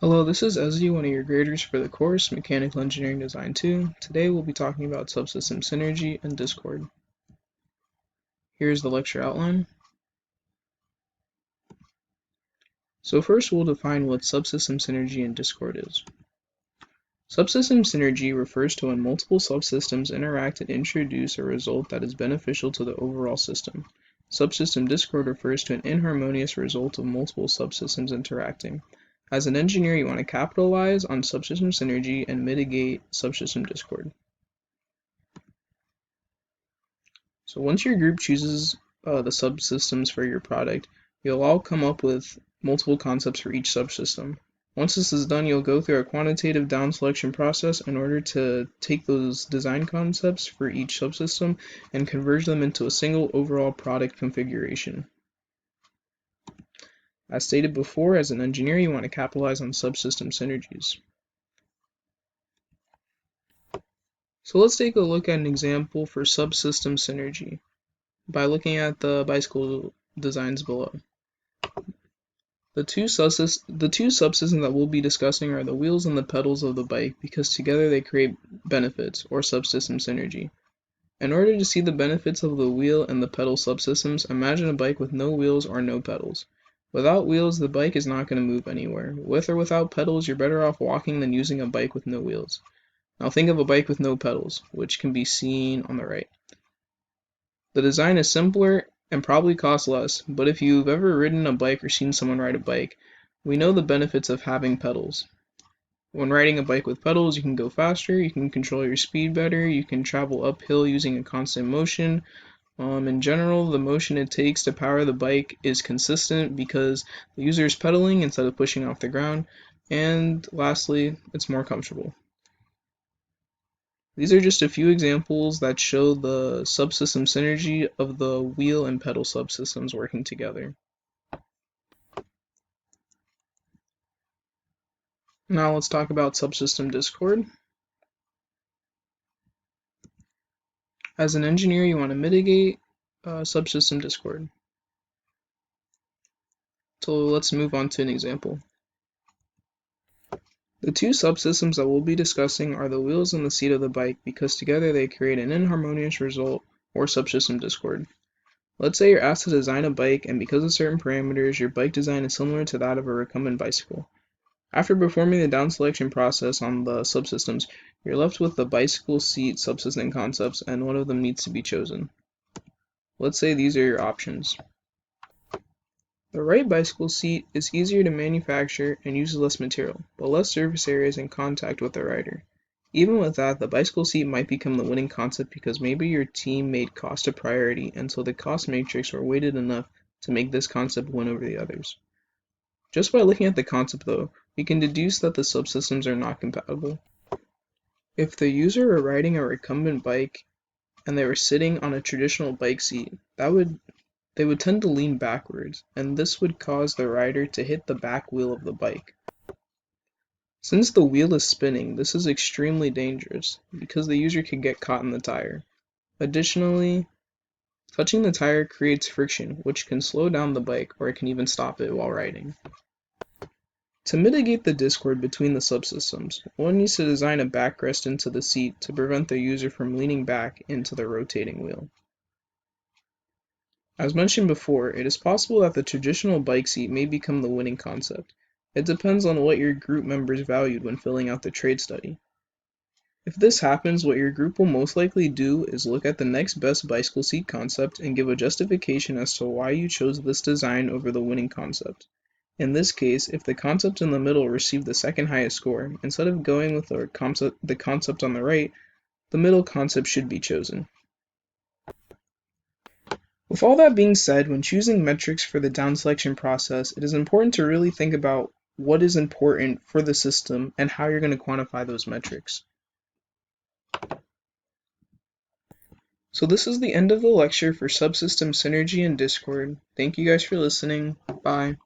Hello, this is Ezzy, one of your graders for the course Mechanical Engineering Design 2. Today we'll be talking about subsystem synergy and discord. Here's the lecture outline. So first we'll define what subsystem synergy and discord is. Subsystem synergy refers to when multiple subsystems interact and introduce a result that is beneficial to the overall system. Subsystem discord refers to an inharmonious result of multiple subsystems interacting. As an engineer, you want to capitalize on subsystem synergy and mitigate subsystem discord. So once your group chooses the subsystems for your product, you'll all come up with multiple concepts for each subsystem. Once this is done, you'll go through a quantitative down selection process in order to take those design concepts for each subsystem and converge them into a single overall product configuration. As stated before, as an engineer, you want to capitalize on subsystem synergies. So let's take a look at an example for subsystem synergy by looking at the bicycle designs below. The two subsystems that we'll be discussing are the wheels and the pedals of the bike because together they create benefits, or subsystem synergy. In order to see the benefits of the wheel and the pedal subsystems, imagine a bike with no wheels or no pedals. Without wheels, the bike is not going to move anywhere. With or without pedals, you're better off walking than using a bike with no wheels. Now think of a bike with no pedals, which can be seen on the right. The design is simpler and probably costs less, but if you've ever ridden a bike or seen someone ride a bike, we know the benefits of having pedals. When riding a bike with pedals, you can go faster, you can control your speed better, you can travel uphill using a constant motion. In general, the motion it takes to power the bike is consistent because the user is pedaling instead of pushing off the ground, and lastly, it's more comfortable. These are just a few examples that show the subsystem synergy of the wheel and pedal subsystems working together. Now let's talk about subsystem discord. As an engineer, you want to mitigate subsystem discord. So let's move on to an example. The two subsystems that we'll be discussing are the wheels and the seat of the bike because together they create an inharmonious result, or subsystem discord. Let's say you're asked to design a bike, and because of certain parameters, your bike design is similar to that of a recumbent bicycle. After performing the down selection process on the subsystems, you're left with the bicycle seat subsystem concepts, and one of them needs to be chosen. Let's say these are your options. The right bicycle seat is easier to manufacture and uses less material, but less surface areas in contact with the rider. Even with that, the bicycle seat might become the winning concept because maybe your team made cost a priority, and so the cost matrix were weighted enough to make this concept win over the others. Just by looking at the concept though, we can deduce that the subsystems are not compatible. If the user were riding a recumbent bike and they were sitting on a traditional bike seat, they would tend to lean backwards, and this would cause the rider to hit the back wheel of the bike. Since the wheel is spinning, this is extremely dangerous because the user could get caught in the tire. Additionally, touching the tire creates friction, which can slow down the bike or it can even stop it while riding. To mitigate the discord between the subsystems, one needs to design a backrest into the seat to prevent the user from leaning back into the rotating wheel. As mentioned before, it is possible that the traditional bike seat may become the winning concept. It depends on what your group members valued when filling out the trade study. If this happens, what your group will most likely do is look at the next best bicycle seat concept and give a justification as to why you chose this design over the winning concept. In this case, if the concept in the middle received the second highest score, instead of going with the concept on the right, the middle concept should be chosen. With all that being said, when choosing metrics for the down selection process, it is important to really think about what is important for the system and how you're going to quantify those metrics. So this is the end of the lecture for subsystem synergy and discord. Thank you guys for listening. Bye.